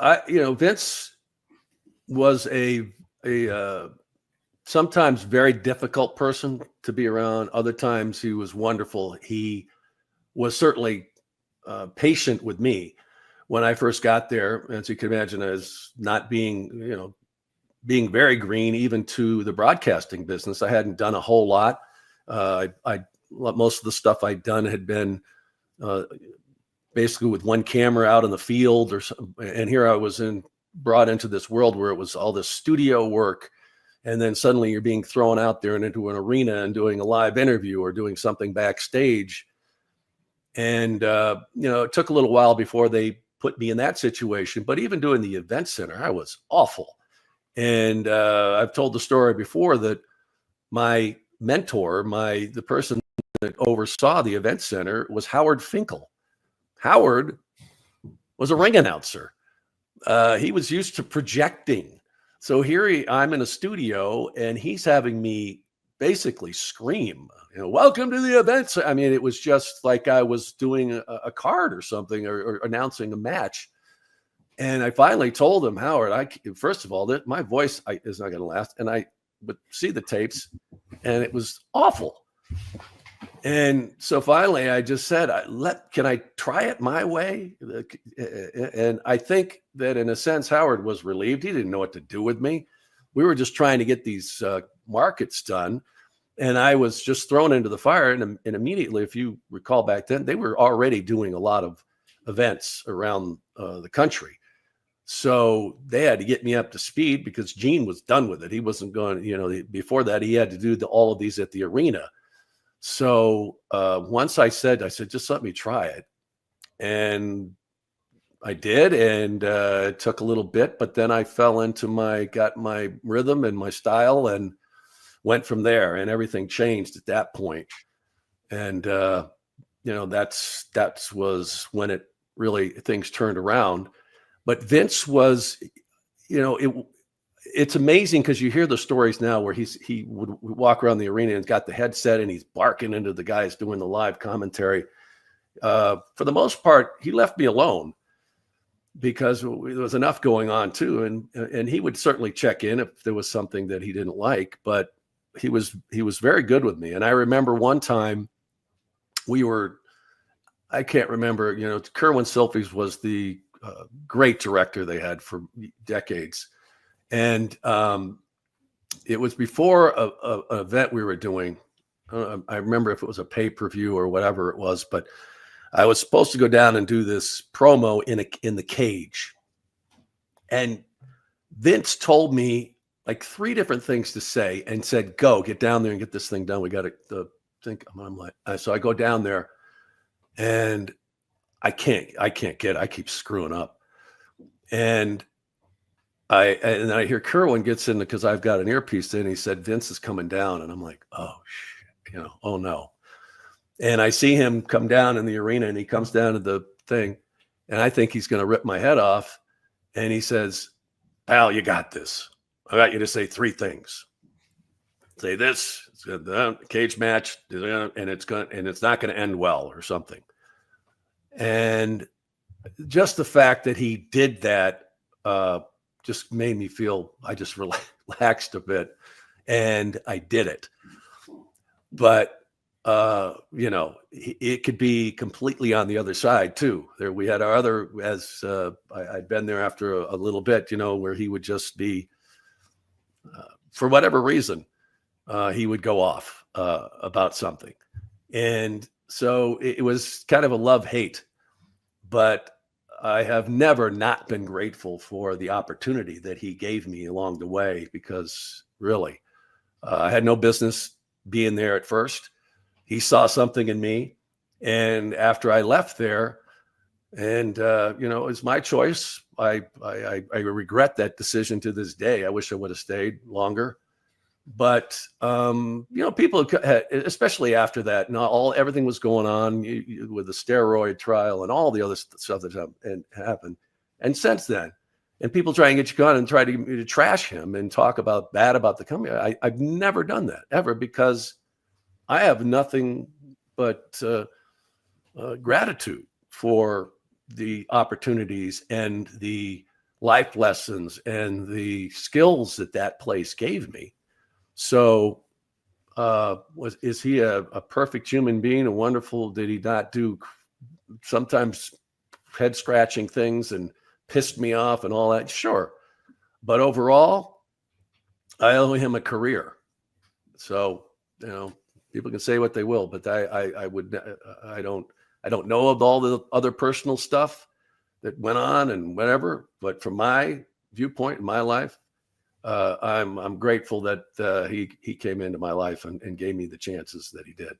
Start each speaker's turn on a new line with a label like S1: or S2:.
S1: Vince was a sometimes very difficult person to be around. Other times he was wonderful. He was certainly patient with me when I first got there, as you can imagine, as not being, being very green, even to the broadcasting business. I hadn't done a whole lot. Most of the stuff I'd done had been basically with one camera out in the field, and here I was brought into this world where it was all this studio work. And then suddenly you're being thrown out there and into an arena and doing a live interview or doing something backstage. And, it took a little while before they put me in that situation. But even doing the event center, I was awful. And I've told the story before that my mentor, the person that oversaw the event center, was Howard Finkel. Howard was a ring announcer. He was used to projecting. So here I'm in a studio and he's having me basically scream, welcome to the events. I mean, it was just like I was doing a card or something or announcing a match. And I finally told him, Howard, first of all, that my voice is not going to last. And I would see the tapes and it was awful. And so finally I just said, can I try it my way? And I think that in a sense, Howard was relieved. He didn't know what to do with me. We were just trying to get these markets done. And I was just thrown into the fire. And immediately, if you recall back then, they were already doing a lot of events around the country. So they had to get me up to speed because Gene was done with it. He wasn't going, before that, he had to do all of these at the arena. So once I said, just let me try it. And I did. And it took a little bit, but then I fell into got my rhythm and my style and went from there, and everything changed at that point. And, that was when things turned around. But Vince was, it's amazing because you hear the stories now where he would walk around the arena and got the headset and he's barking into the guys doing the live commentary. For the most part, he left me alone because there was enough going on too. And he would certainly check in if there was something that he didn't like, but he was very good with me. And I remember one time I can't remember, Kerwin Silfies was the great director they had for decades. And it was before an event we were doing. I remember if it was a pay-per-view or whatever it was, but I was supposed to go down and do this promo in the cage. And Vince told me like 3 different things to say and said, go get down there and get this thing done. We got to think. I'm like, so I go down there and I keep screwing up. And I hear Kerwin gets in because I've got an earpiece in. He said, Vince is coming down. And I'm like, oh, shit, oh no. And I see him come down in the arena and he comes down to the thing and I think he's going to rip my head off. And he says, pal, you got this. I got you to say 3 things. Say this, it's a cage match and it's not going to end well or something. And just the fact that he did that, just made me feel, I just relaxed a bit and I did it. But, it could be completely on the other side too. There we had our other, I'd been there after a little bit, where he would just be, for whatever reason, he would go off about something. And so it was kind of a love-hate, but I have never not been grateful for the opportunity that he gave me along the way, because really, I had no business being there at first. He saw something in me. And after I left there, and, it was my choice. I regret that decision to this day. I wish I would have stayed longer. But, people, especially after that, everything was going on with the steroid trial and all the other stuff that happened. And since then, and people try and get you gone and try to get me to trash him and talk bad about the company. I've never done that ever, because I have nothing but gratitude for the opportunities and the life lessons and the skills that that place gave me. So is he a perfect human being, a wonderful, did he not do sometimes head scratching things and pissed me off and all that? Sure. But overall, I owe him a career. So, people can say what they will, but I don't know of all the other personal stuff that went on and whatever, but from my viewpoint in my life, I'm grateful that he came into my life and gave me the chances that he did.